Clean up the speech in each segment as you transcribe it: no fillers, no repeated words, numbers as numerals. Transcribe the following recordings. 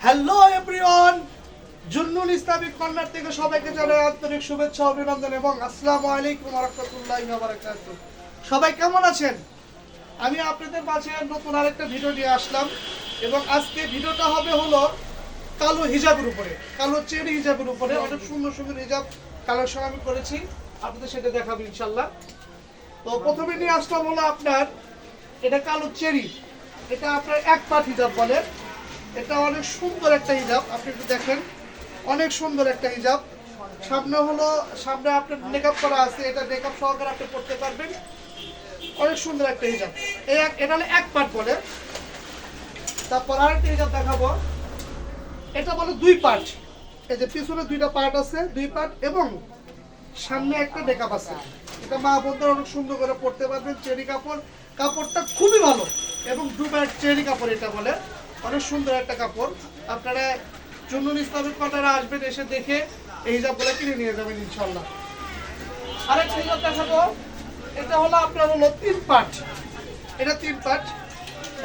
Hello everyone, জুন্নুল Islamic corner থেকে সবাইকে জানাই আন্তরিক শুভেচ্ছা অভিনন্দন এবং আসসালামু আলাইকুম ওয়া রাহমাতুল্লাহি ওয়া বারাকাতুহু। সবাই কেমন আছেন? আমি আপনাদের মাঝে নতুন আরেকটা ভিডিও নিয়ে আসলাম এবং আজকে ভিডিওটা হবে হলো কালো হিজাবের উপরে, কালো চেরি হিজাবের উপরে। অনেক সুন্দর সুন্দর হিজাব কালেকশন আমি করেছি, আপনাদের সেটা দেখাবো ইনশাআল্লাহ। তো প্রথমে নিয়ে আসলাম হলো আপনার এটা কালো চেরি, এটা আপনার এক পাট হিজাব বলে। এটা অনেক সুন্দর একটা হিজাব, আপনি একটু দেখেন, অনেক সুন্দর একটা হিজাব। সামনে আপনার মেকআপ করা আছে, এটা মেকআপ সহকারে আপনি পড়তে পারবেন। অনেক সুন্দর একটা হিজাব, এটা হলো এক পার্ট বলে। তারপর আরেকটা হিজাব দেখাবো, এটা বলে দুই পার্ট। এই যে পিছনে দুইটা পার্ট আছে, দুই পার্ট এবং সামনে একটা মেকআপ আছে। এটা মা বোনদের অনেক সুন্দর করে পড়তে পারবেন। চেরি কাপড়, কাপড়টা খুবই ভালো এবং দুবার চেরি কাপড় এটা বলে। অনেক সুন্দর একটা কাপড়। আপনারা জুন্নুল ইসলামিক কর্নারে আসবেন, এসে দেখে এই হিজাবগুলো কিনে নিয়ে যাবেন ইনশাআল্লাহ। আরেকটা হিজাব দেখাবো, এটা হলো আপনার হলো তিন পার্ট। এটা তিন পার্ট,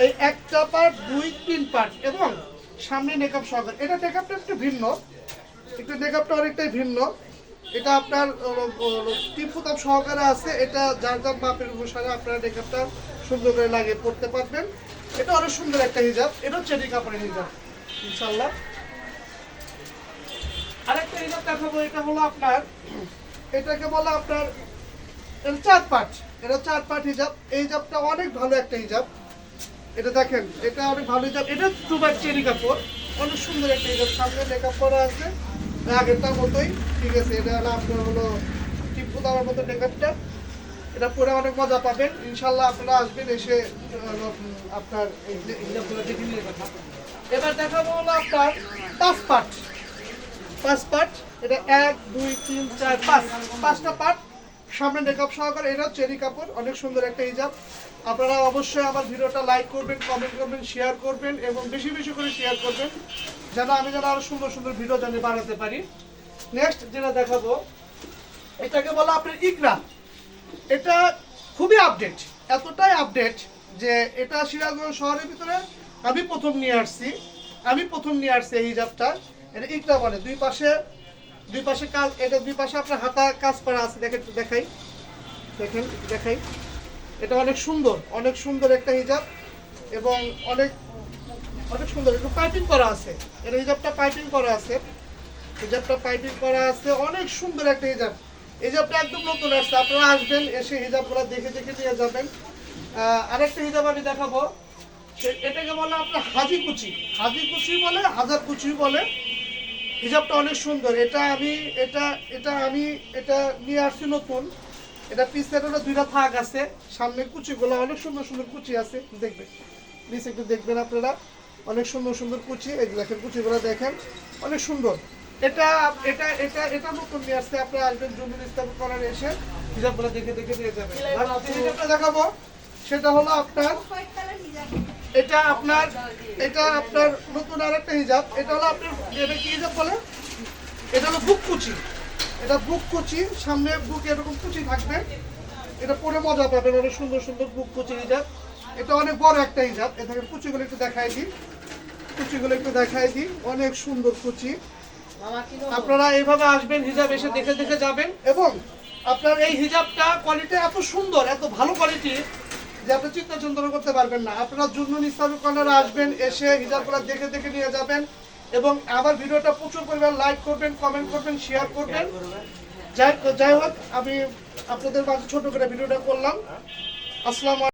এই একটা পার্ট দুই তিন পার্ট এবং সামনে মেকআপ সহকারে। এটা মেকআপটা একটু ভিন্ন, একটু মেকআপটা অনেকটাই ভিন্ন। এটা আপনার টিপুতাপ সহকারে আছে। এটা যার যার মাপের অনুসারে আপনারা মেকআপটা সুন্দর করে লাগিয়ে পড়তে পারবেন। এটা অনেক সুন্দর একটা হিজাব, এটা চেরি কাপড়ের হিজাব ইনশাআল্লাহ। আরেকটা হিজাব দেখাবো, এটা হলো আপনার, এটাকে বলা আপনার চার পার্ট। এটা চার পার্ট হিজাব। এই হিজাবটা অনেক ভালো একটা হিজাব। এটা দেখেন, এটা অনেক ভালো হিজাব। এটা দুবার চেরি কাপড়, অনেক সুন্দর একটা হিজাব। সামনে মেকআপ করা আছে আগেরটার মতোই, ঠিক আছে। এটা হলো আপনার হলো টিপু দেওয়ার মতো মেকআপটা। এটা পরে অনেক মজা পাবেন ইনশাআল্লাহ। আপনারা আসবেন, এসে আপনার এই হিজাবগুলো দেখে নিয়ে যাবেন। এবার দেখাবো হলো আপনার পাঁচ পার্ট। পাঁচ পার্ট, এটা এক দুই তিন চার পাঁচ, পাঁচটা পার্ট সামনে মেকআপ সহকারে। এটা চেরি কাপড়, অনেক সুন্দর একটা হিজাব। আপনারা অবশ্যই আমার ভিডিওটা লাইক করবেন, কমেন্ট করবেন, শেয়ার করবেন এবং বেশি বেশি করে শেয়ার করবেন, যেন আমি আরো সুন্দর সুন্দর ভিডিও জানি বানাতে পারি। নেক্সট যেটা দেখাবো, এটাকে বলা আপনার ইকরা। এটা খুবই আপডেট, এতটাই আপডেট যে এটা সিরাজগঞ্জ শহরের ভিতরে আমি প্রথম নিয়ে আসছি এই হিজাবটা। এটা ইকরা বলে। দুই পাশে কাজ, এটা দুই পাশে আপনার হাতা কাজ করা আছে। দেখাই, এটা অনেক সুন্দর একটা হিজাব এবং অনেক অনেক সুন্দর। একটু পাইপিং করা আছে, এটা হিজাবটা পাইপিং করা আছে, অনেক সুন্দর একটা হিজাব। হিজাবটা একদম নতুন আসছে, আপনারা আসবেন, এসে হিজাবগুলো দেখে দেখে নিয়ে যাবেন। আরেকটা হিজাব আমি দেখাবো, এটাকে বলে আপনার হাজি কুচি বলে, হাজার কুচি বলে। হিজাবটা অনেক সুন্দর। এটা নিয়ে আসছি নতুন। এটা পিসের হলো দুইটা থাক আছে, সামনে কুচিগুলো অনেক সুন্দর সুন্দর কুচি আছে। দেখবেন প্লিজ, একটু দেখবেন আপনারা, অনেক সুন্দর সুন্দর কুচি। এই দেখেন, কুচিগুলো দেখেন, অনেক সুন্দর। এটা এটা এটা এটা নতুন নিয়ে আসছে। আপনারা আসবেন, জুন্নুল ইসলামিক কর্নারে এসে হিজাবগুলো দেখে দেখে নিয়ে যাবেন। হিজাবটা দেখাবো, সেটা হলো আপনার, এটা আপনার নতুন আরেকটা হিজাব। এটা হলো আপনার, এটা কি হিজাব বলে, এটা হলো বুক কুচি। এটা বুক কুচি, সামনে বুক এরকম কুচি থাকবে। এটা পরে মজা পাবেন, অনেক সুন্দর সুন্দর বুক কুচি হিজাব। এটা অনেক বড় একটা হিজাব। এখানে কুচিগুলো একটু দেখাই দিই, অনেক সুন্দর কুচি। আপনারা এইভাবে আসবেন, হিজাব এসে দেখে দেখে যাবেন এবং আপনার এই হিজাবটা কোয়ালিটি এত সুন্দর, এত ভালো কোয়ালিটি যে আপনি চিন্তা চিন্তনা করতে পারবেন না। আপনারা জুন্নুল ইসলামিক কর্নারে আসবেন, এসে হিজাবগুলো দেখে দেখে নিয়ে যাবেন এবং আমার ভিডিওটা প্রচুর পরিমাণ লাইক করবেন, কমেন্ট করবেন, শেয়ার করবেন। যাই হোক, আমি আপনাদের মাঝে ছোট করে ভিডিওটা করলাম। আসসালামু